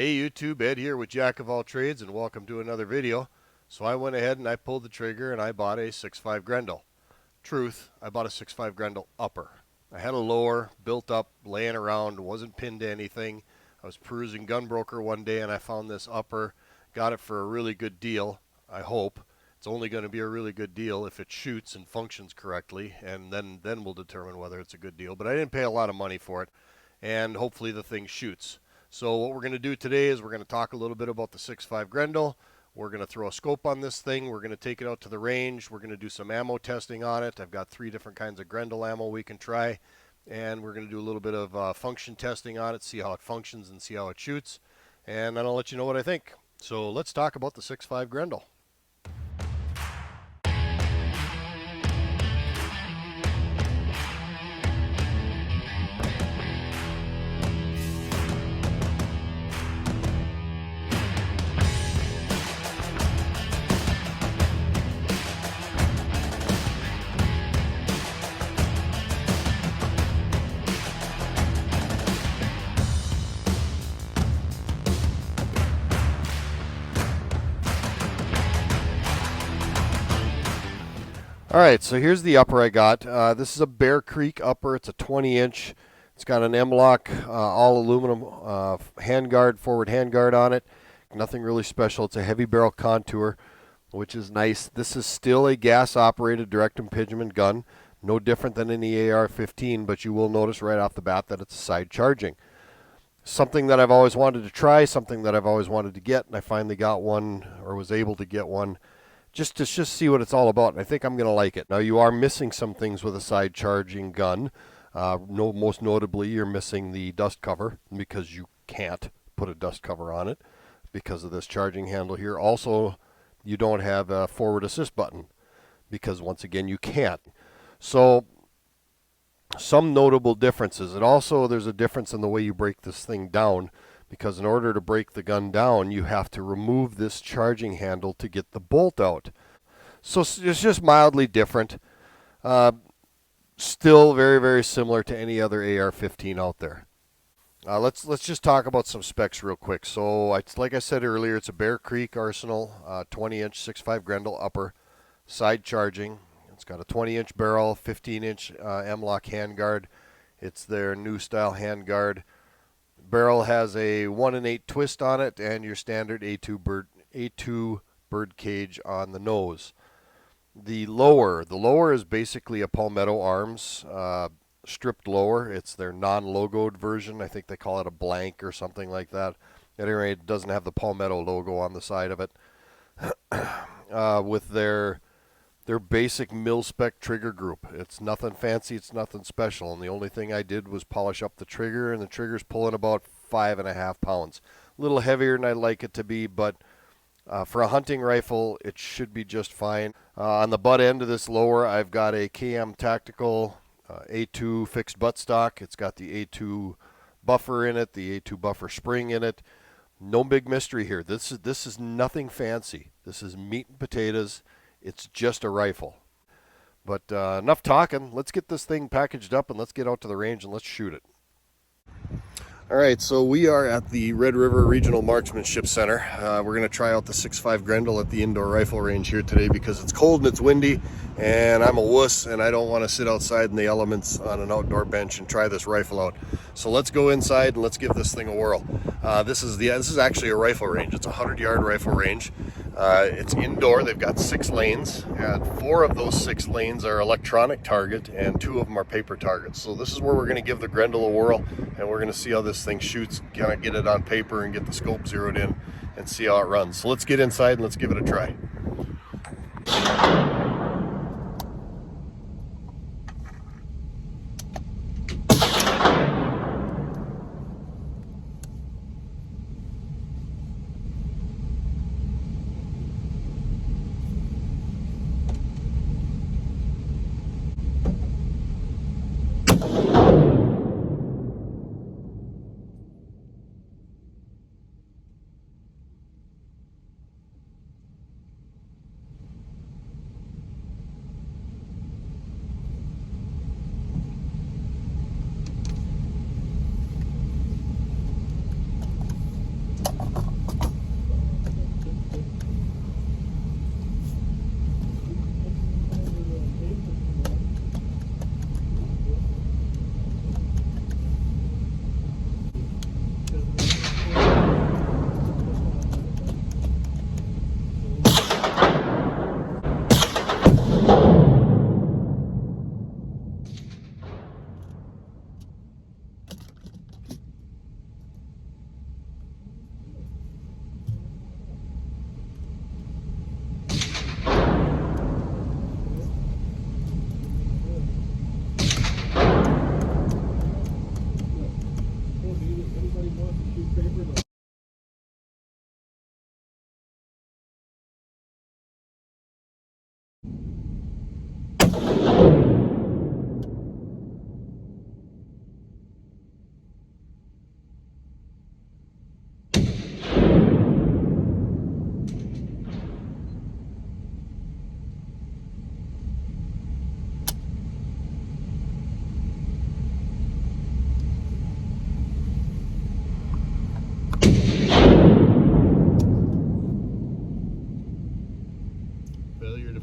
Hey YouTube, Ed here with Jack of all trades and welcome to another video. So I went ahead and I pulled the trigger and I bought a 6.5 Grendel. Truth, I bought a 6.5 Grendel Upper. I had a lower built up laying around, wasn't pinned to anything. I was perusing Gunbroker one day and I found this Upper, got it for a really good deal, I hope. It's only going to be a really good deal if it shoots and functions correctly, and then we'll determine whether it's a good deal. But I didn't pay a lot of money for it, and hopefully the thing shoots. So what we're going to do today is we're going to talk a little bit about the 6.5 Grendel. We're going to throw a scope on this thing. We're going to take it out to the range. We're going to do some ammo testing on it. I've got 3 different kinds of Grendel ammo we can try. And we're going to do a little bit of function testing on it, see how it functions and see how it shoots. And then I'll let you know what I think. So let's talk about the 6.5 Grendel. Alright, so here's the upper I got. This is a Bear Creek upper. It's a 20-inch. It's got an M-lock, all aluminum handguard, forward handguard on it. Nothing really special. It's a heavy barrel contour, which is nice. This is still a gas-operated direct impingement gun. No different than any AR-15, but you will notice right off the bat that it's side charging. Something that I've always wanted to try, something that I've always wanted to get, and I finally got one, or was able to get one, just to see what it's all about, and I think I'm going to like it. Now, you are missing some things with a side charging gun. Most notably, you're missing the dust cover because you can't put a dust cover on it because of this charging handle here. Also, you don't have a forward assist button because, once again, you can't. So, some notable differences. And also, there's a difference in the way you break this thing down, because in order to break the gun down, you have to remove this charging handle to get the bolt out. So it's just mildly different. Still very, very similar to any other AR-15 out there. Let's just talk about some specs real quick. So like I said earlier, it's a Bear Creek Arsenal 20-inch 6.5 Grendel Upper, side charging. It's got a 20-inch barrel, 15-inch M-lock handguard. It's their new style handguard. Barrel has a 1 1/8 twist on it and your standard A2 bird cage on the nose. The lower is basically a Palmetto Arms stripped lower. It's their non-logoed version. I think they call it a blank or something like that. At any rate, it doesn't have the Palmetto logo on the side of it. With their basic mil-spec trigger group. It's nothing fancy, it's nothing special, and the only thing I did was polish up the trigger, and the trigger's pulling about 5.5 pounds. A little heavier than I'd like it to be, but for a hunting rifle, it should be just fine. On the butt end of this lower, I've got a KM Tactical A2 fixed buttstock. It's got the A2 buffer in it, the A2 buffer spring in it. No big mystery here. This is nothing fancy. This is meat and potatoes. It's just a rifle. But enough talking. Let's get this thing packaged up and let's get out to the range and let's shoot it. Alright, so we are at the Red River Regional Marksmanship Center. We're going to try out the 6.5 Grendel at the indoor rifle range here today because it's cold and it's windy and I'm a wuss and I don't want to sit outside in the elements on an outdoor bench and try this rifle out. So let's go inside and let's give this thing a whirl. This is actually a rifle range. It's a 100-yard rifle range. It's indoor. They've got 6 lanes, and 4 of those 6 lanes are electronic target, and 2 of them are paper targets. So this is where we're going to give the Grendel a whirl, and we're going to see how this thing shoots, kind of get it on paper and get the scope zeroed in and see how it runs. So let's get inside and let's give it a try.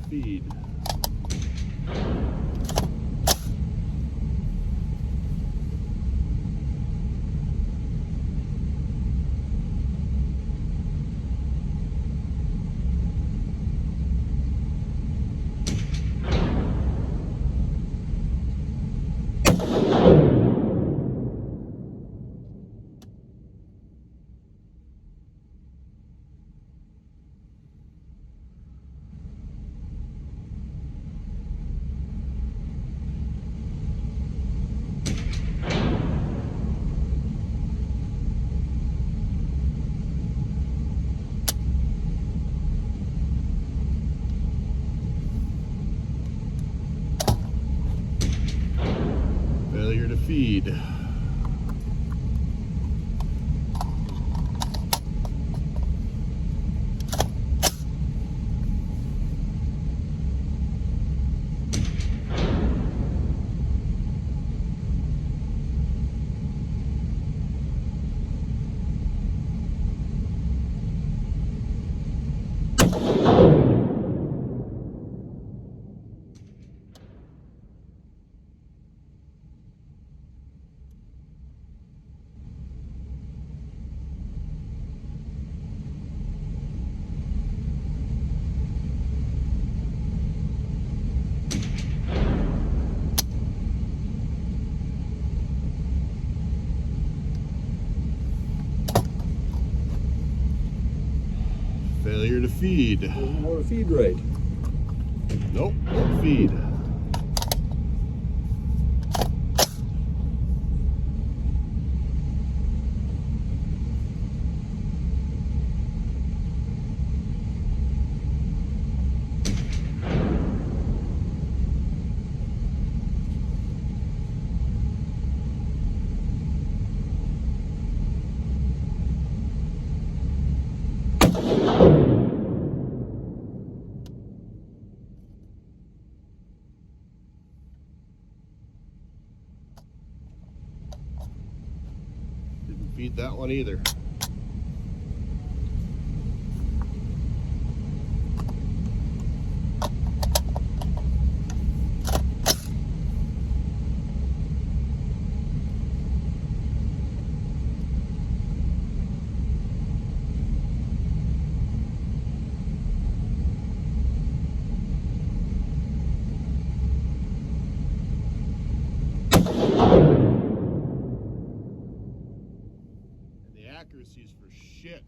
feed. Failure to feed. Failure to feed. More feed rate. Nope, no feed. Didn't feed that one either. Accuracies for shit.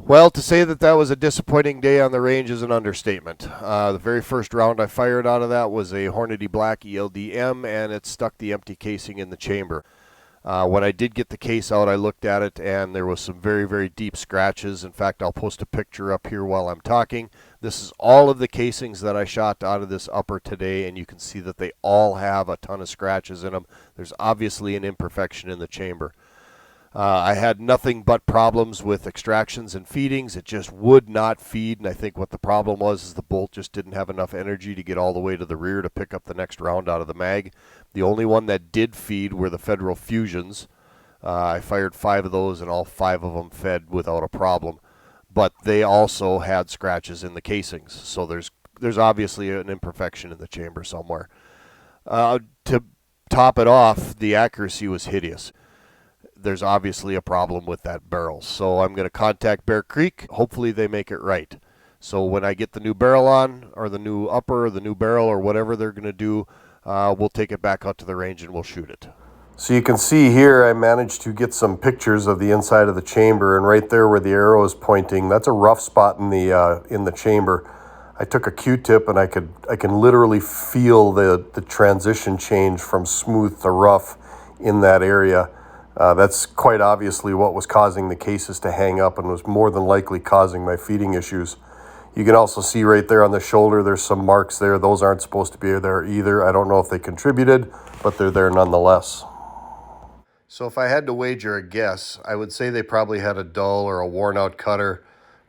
Well, to say that that was a disappointing day on the range is an understatement. The very first round I fired out of that was a Hornady Black ELDM, and it stuck the empty casing in the chamber. When I did get the case out, I looked at it, and there was some very, very deep scratches. In fact, I'll post a picture up here while I'm talking. This is all of the casings that I shot out of this upper today, and you can see that they all have a ton of scratches in them. There's obviously an imperfection in the chamber. I had nothing but problems with extractions and feedings. It just would not feed, and I think what the problem was is the bolt just didn't have enough energy to get all the way to the rear to pick up the next round out of the mag. The only one that did feed were the Federal Fusions. I fired 5 of those, and all 5 of them fed without a problem. But they also had scratches in the casings, so there's obviously an imperfection in the chamber somewhere. To top it off, the accuracy was hideous. There's obviously a problem with that barrel. So I'm going to contact Bear Creek. Hopefully they make it right. So when I get the new barrel on, or the new upper, or the new barrel, or whatever they're going to do, we'll take it back out to the range and we'll shoot it. So you can see here I managed to get some pictures of the inside of the chamber, and right there where the arrow is pointing, that's a rough spot in the chamber. I took a Q-tip and I can literally feel the transition change from smooth to rough in that area. That's quite obviously what was causing the cases to hang up and was more than likely causing my feeding issues. You can also see right there on the shoulder, there's some marks there. Those aren't supposed to be there either. I don't know if they contributed, but they're there nonetheless. So if I had to wager a guess, I would say they probably had a dull or a worn out cutter.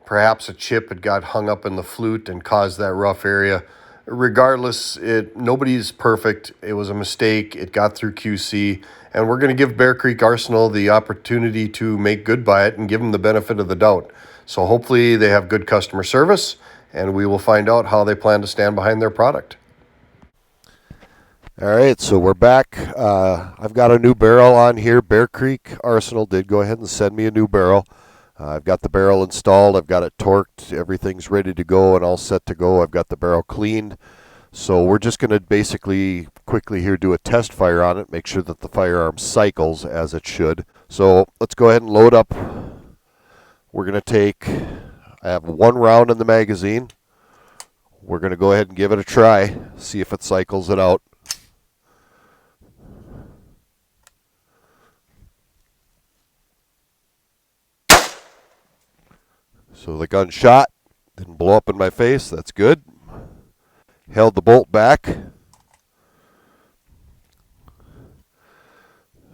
Perhaps a chip had got hung up in the flute and caused that rough area. Regardless, nobody's perfect. It was a mistake. It got through QC. And we're going to give Bear Creek Arsenal the opportunity to make good by it and give them the benefit of the doubt. So hopefully they have good customer service, and we will find out how they plan to stand behind their product. All right, so we're back. I've got a new barrel on here. Bear Creek Arsenal did go ahead and send me a new barrel. I've got the barrel installed. I've got it torqued. Everything's ready to go and all set to go. I've got the barrel cleaned. So we're just going to basically quickly here do a test fire on it, make sure that the firearm cycles as it should. So let's go ahead and load up. We're going to take, I have 1 round in the magazine. We're going to go ahead and give it a try, see if it cycles it out. So the gun shot, didn't blow up in my face, that's good. Held the bolt back.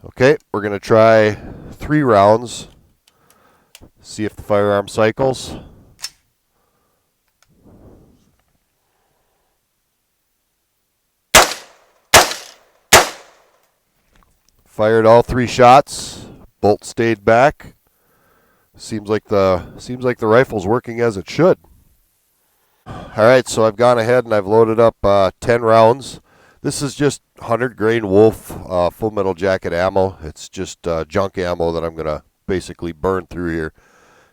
Okay, we're going to try 3 rounds, see if the firearm cycles. Fired all 3 shots, bolt stayed back. Seems like the rifle's working as it should. All right, so I've gone ahead and I've loaded up 10 rounds. This is just 100 grain Wolf full metal jacket ammo. It's just junk ammo that I'm gonna basically burn through here,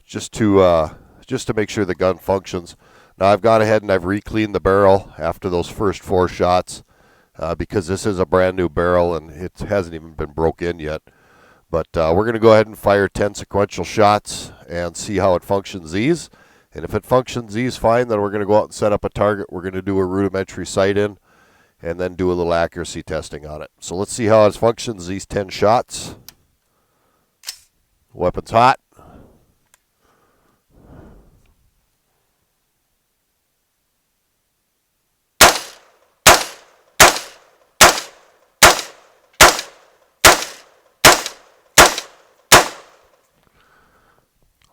just to make sure the gun functions. Now I've gone ahead and I've re-cleaned the barrel after those first 4 shots because this is a brand new barrel and it hasn't even been broke in yet. But we're going to go ahead and fire 10 sequential shots and see how it functions these. And if it functions these fine, then we're going to go out and set up a target. We're going to do a rudimentary sight-in and then do a little accuracy testing on it. So let's see how it functions these 10 shots. Weapon's hot.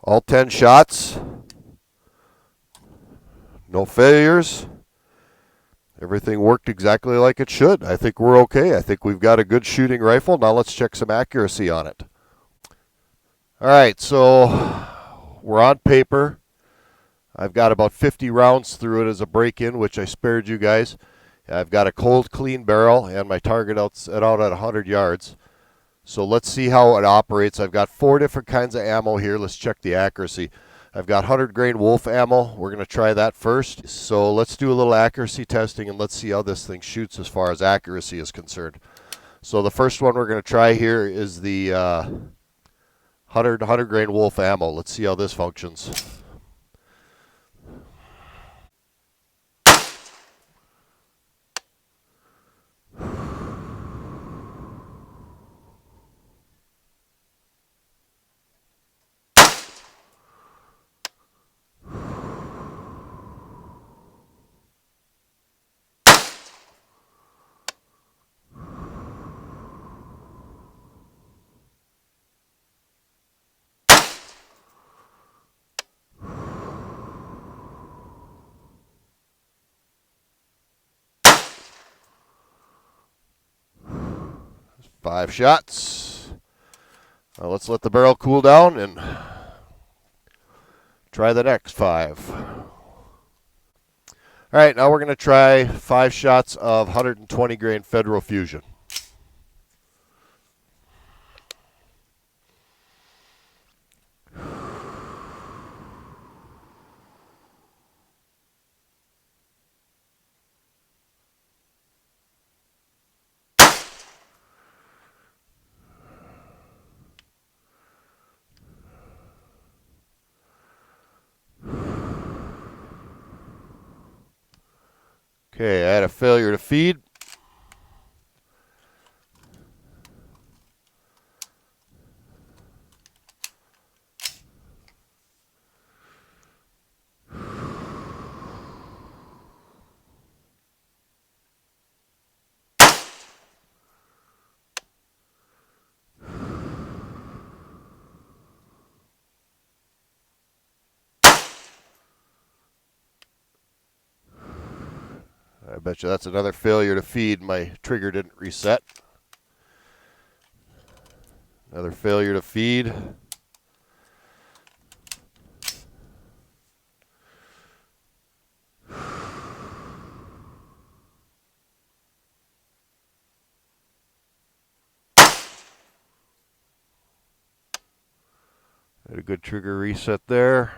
All 10 shots. No failures. Everything worked exactly like it should. I think we're okay. I think we've got a good shooting rifle. Now let's check some accuracy on it. All right, so we're on paper. I've got about 50 rounds through it as a break-in, which I spared you guys. I've got a cold, clean barrel, and my target out at 100 yards. So let's see how it operates. I've got 4 different kinds of ammo here. Let's check the accuracy. I've got 100 grain Wolf ammo. We're going to try that first. So let's do a little accuracy testing and let's see how this thing shoots as far as accuracy is concerned. So the first one we're going to try here is the 100 grain Wolf ammo. Let's see how this functions. Five shots. Now let's let the barrel cool down and try the next 5. All right, now we're going to try 5 shots of 120 grain Federal Fusion. Okay, I had a failure to feed. bet you that's another failure to feed. My trigger didn't reset. Another failure to feed. Had a good trigger reset there.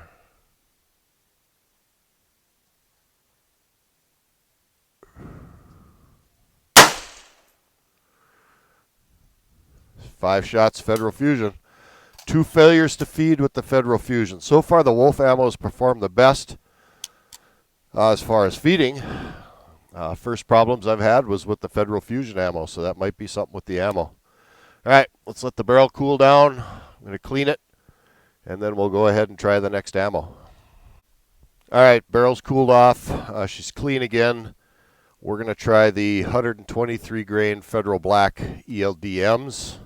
Five shots Federal Fusion. 2 failures to feed with the Federal Fusion. So far, the Wolf ammo has performed the best as far as feeding. First problems I've had was with the Federal Fusion ammo, so that might be something with the ammo. All right, let's let the barrel cool down. I'm going to clean it, and then we'll go ahead and try the next ammo. All right, barrel's cooled off. She's clean again. We're going to try the 123 grain Federal Black Eldms.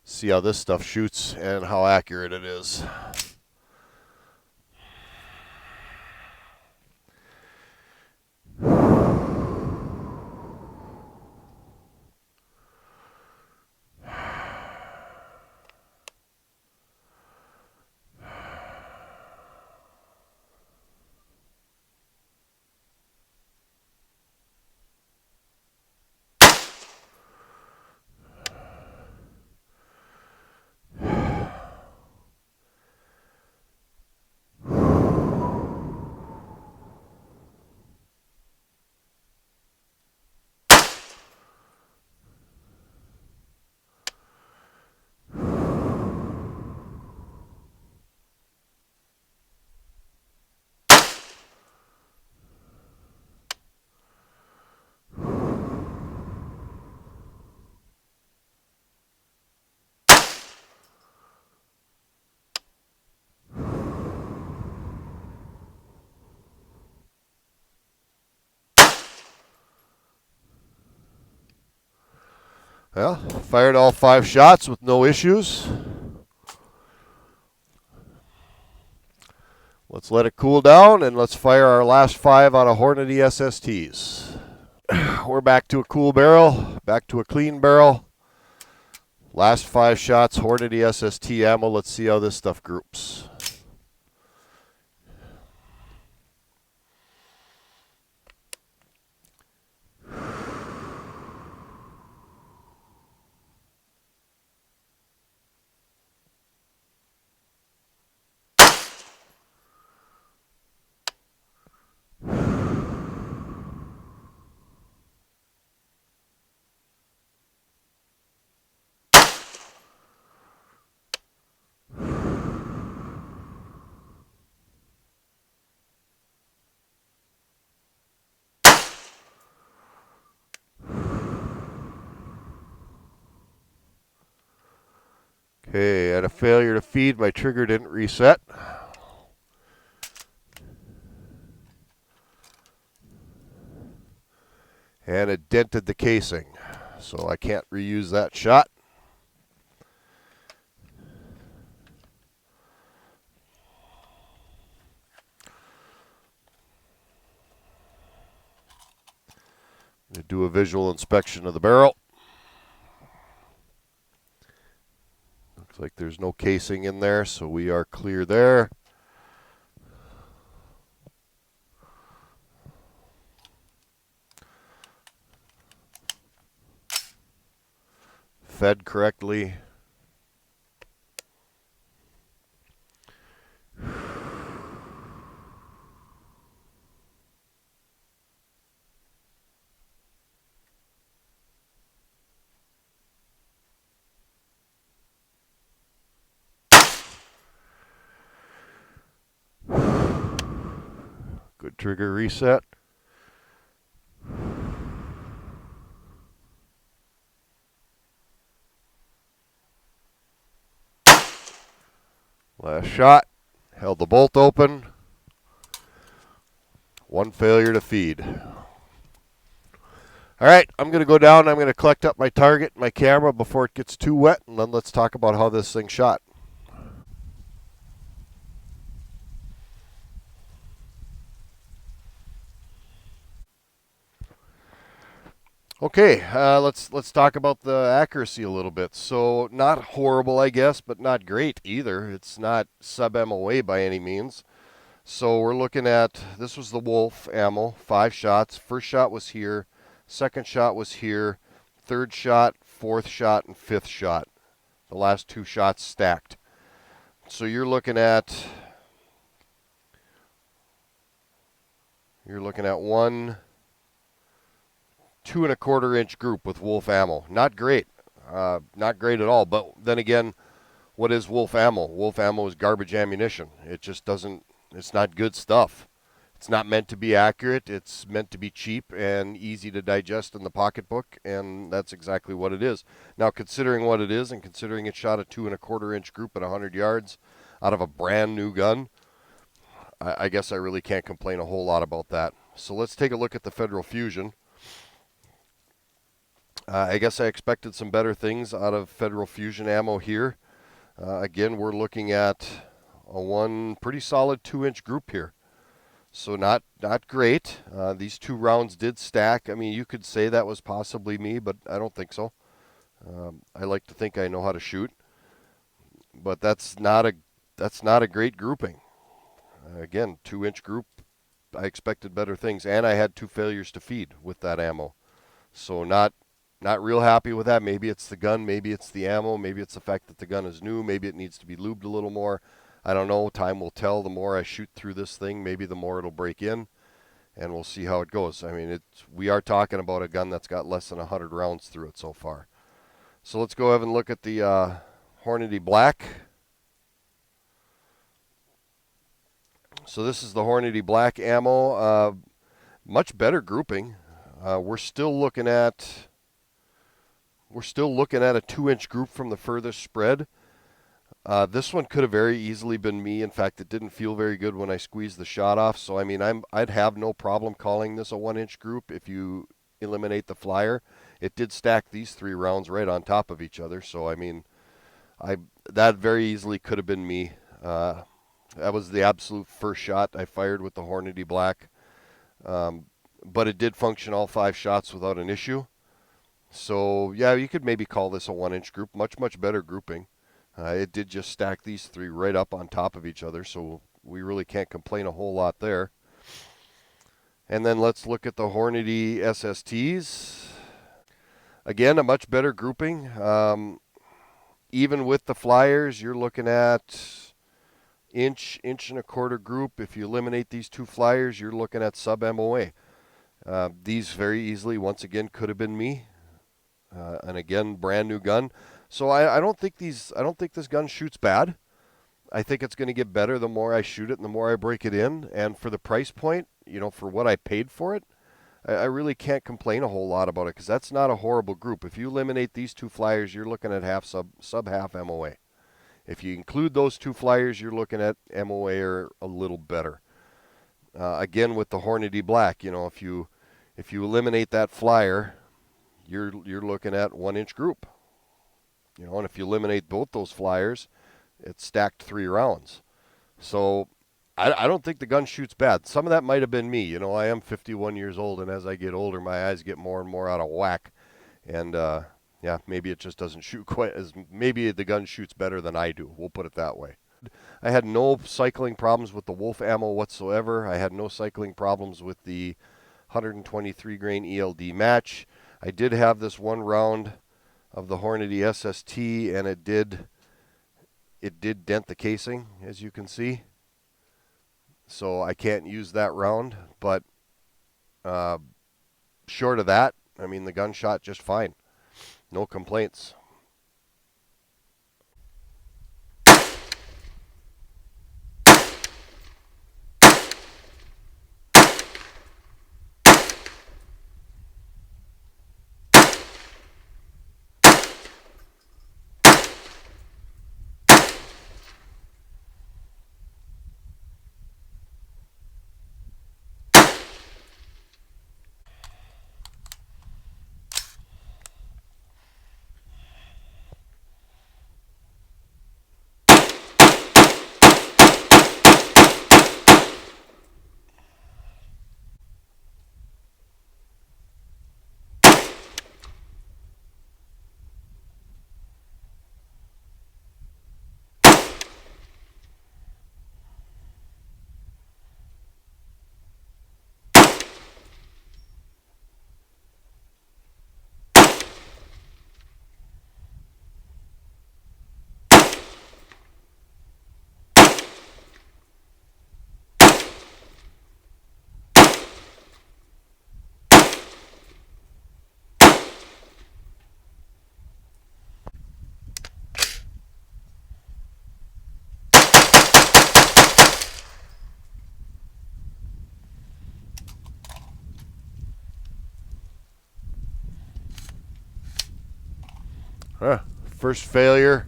See how this stuff shoots and how accurate it is. Well, fired all 5 shots with no issues. Let's let it cool down, and let's fire our last 5 out of Hornady SSTs. We're back to a cool barrel, back to a clean barrel. Last 5 shots, Hornady SST ammo. Let's see how this stuff groups. Okay, I had a failure to feed. My trigger didn't reset. And it dented the casing, so I can't reuse that shot. I'm going to do a visual inspection of the barrel. Looks like there's no casing in there, so we are clear there. Fed correctly. Good trigger reset. Last shot. Held the bolt open. 1 failure to feed. All right, I'm going to go down. I'm going to collect up my target, my camera, before it gets too wet, and then let's talk about how this thing shot. Okay, let's talk about the accuracy a little bit. So not horrible, I guess, but not great either. It's not sub MOA by any means. So we're looking at, this was the Wolf ammo, 5 shots. First shot was here, second shot was here, third shot, fourth shot, and fifth shot. The last 2 shots stacked. So you're looking at one 2.25 inch group with Wolf ammo. Not great. Not great at all. But then again, what is Wolf ammo? Wolf ammo is garbage ammunition. It just doesn't, it's not good stuff. It's not meant to be accurate. It's meant to be cheap and easy to digest in the pocketbook, and that's exactly what it is. Now, considering what it is and considering it shot a 2.25 inch group at 100 yards out of a brand new gun, I guess I really can't complain a whole lot about that. So let's take a look at the Federal Fusion. I guess I expected some better things out of Federal Fusion ammo here. Again, we're looking at a one pretty solid 2-inch group here. So not great. These 2 rounds did stack. I mean, you could say that was possibly me, but I don't think so. I like to think I know how to shoot, but that's not a great grouping. Again, 2-inch group. I expected better things, and I had 2 failures to feed with that ammo. So not real happy with that. Maybe it's the gun, maybe it's the ammo, maybe it's the fact that the gun is new, maybe it needs to be lubed a little more. I don't know. Time will tell. The more I shoot through this thing, maybe the more it'll break in, and we'll see how it goes. I mean, we are talking about a gun that's got less than 100 rounds through it so far. So let's go ahead and look at the Hornady Black. So this is the Hornady Black ammo. Much better grouping. We're still looking at a 2-inch group from the furthest spread. This one could have very easily been me. In fact, it didn't feel very good when I squeezed the shot off. So I mean, I'd have no problem calling this a 1-inch group if you eliminate the flyer. It did stack these 3 rounds right on top of each other. So I mean, that very easily could have been me. That was the absolute first shot I fired with the Hornady Black. But it did function all 5 shots without an issue. So yeah, you could maybe call this a 1-inch group. Much better grouping. It did just stack these 3 right up on top of each other, so we really can't complain a whole lot there. And then let's look at the Hornady SSTs. Again, a much better grouping. Even with the flyers, you're looking at inch and a quarter group. If you eliminate these 2 flyers, you're looking at sub MOA. These very easily, once again, could have been me. And again, brand new gun. So I don't think this gun shoots bad. I think it's going to get better the more I shoot it and the more I break it in. And for the price point, for what I paid for it, I really can't complain a whole lot about it because that's not a horrible group. If you eliminate these 2 flyers, you're looking at sub half MOA. If you include those 2 flyers, you're looking at MOA or a little better. Again, with the Hornady Black, if you eliminate that flyer, you're looking at 1-inch group. And if you eliminate both those flyers, it's stacked 3 rounds. So I don't think the gun shoots bad. Some of that might have been me. I am 51 years old, and as I get older, my eyes get more and more out of whack. And yeah, maybe it just doesn't shoot quite as. Maybe the gun shoots better than I do. We'll put it that way. I had no cycling problems with the Wolf ammo whatsoever. I had no cycling problems with the 123 grain ELD match. I did have this 1 round of the Hornady SST, and it did dent the casing, as you can see. So I can't use that round, but short of that, I mean, the gun shot just fine. No complaints. First failure.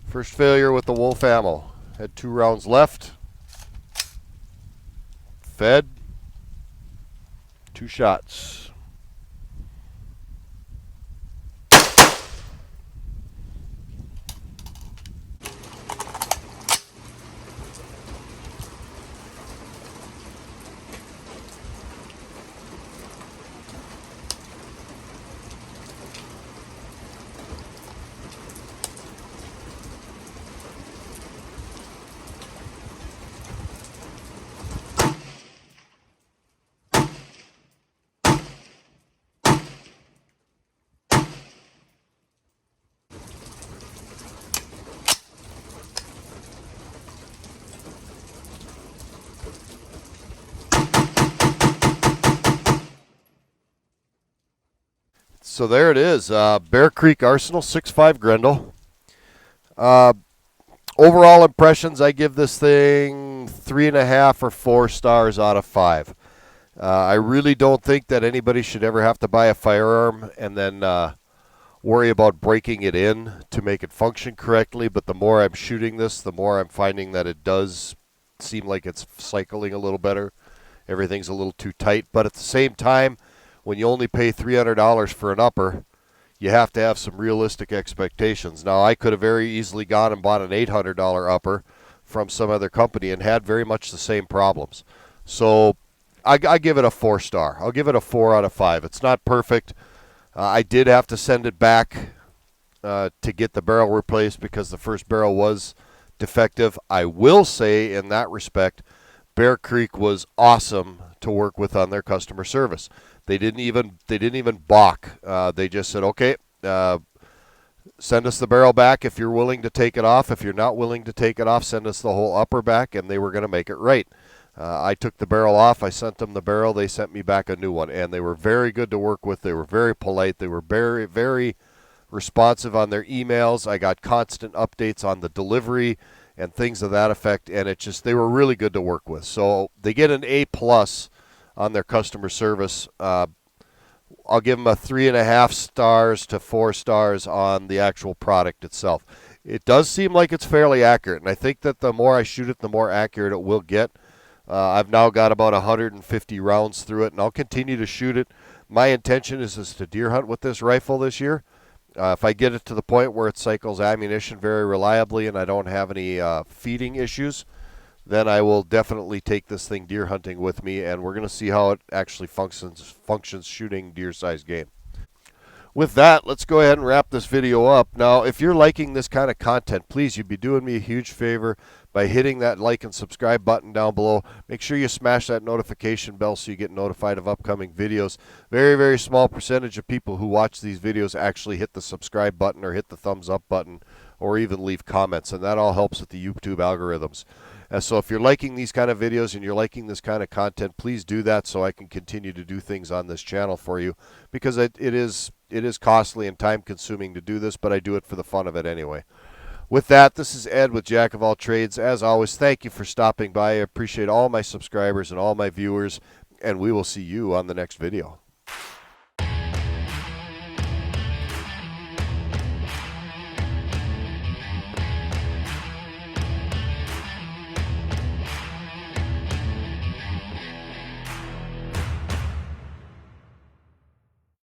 First failure with the wolf ammo. Had 2 rounds left. Fed. 2 shots. So there it is. Bear Creek Arsenal 6.5 Grendel. Overall impressions, I give this thing 3.5 or 4 stars out of 5. I really don't think that anybody should ever have to buy a firearm and then worry about breaking it in to make it function correctly. But the more I'm shooting this, the more I'm finding that it does seem like it's cycling a little better. Everything's a little too tight. But at the same time, when you only pay $300 for an upper, you have to have some realistic expectations. Now, I could have very easily gone and bought an $800 upper from some other company and had very much the same problems. So I give it a 4-star. I'll give it a 4 out of 5. It's not perfect. I did have to send it back to get the barrel replaced because the first barrel was defective. I will say, in that respect, Bear Creek was awesome to work with on their customer service. They didn't even balk. They just said, okay, send us the barrel back if you're willing to take it off. If you're not willing to take it off, send us the whole upper back, and they were going to make it right. I took the barrel off. I sent them the barrel. They sent me back a new one, and they were very good to work with. They were very polite. They were very, very responsive on their emails. I got constant updates on the delivery and things of that effect, and they were really good to work with. So they get an A+ on their customer service. I'll give them a 3.5 stars to 4 stars on the actual product itself. It does seem like it's fairly accurate, and I think that the more I shoot it, the more accurate it will get. I've now got about 150 rounds through it, and I'll continue to shoot it. My intention is to deer hunt with this rifle this year. If I get it to the point where it cycles ammunition very reliably and I don't have any feeding issues, then I will definitely take this thing deer hunting with me, and we're going to see how it actually functions shooting deer-sized game. With that, let's go ahead and wrap this video up. Now, if you're liking this kind of content, please, you'd be doing me a huge favor by hitting that like and subscribe button down below. Make sure you smash that notification bell so you get notified of upcoming videos. Very, very small percentage of people who watch these videos actually hit the subscribe button or hit the thumbs up button or even leave comments, and that all helps with the YouTube algorithms. So if you're liking these kind of videos and you're liking this kind of content, please do that so I can continue to do things on this channel for you, because it is costly and time consuming to do this, but I do it for the fun of it anyway. With that, this is Ed with Jack of All Trades. As always, thank you for stopping by. I appreciate all my subscribers and all my viewers, and we will see you on the next video.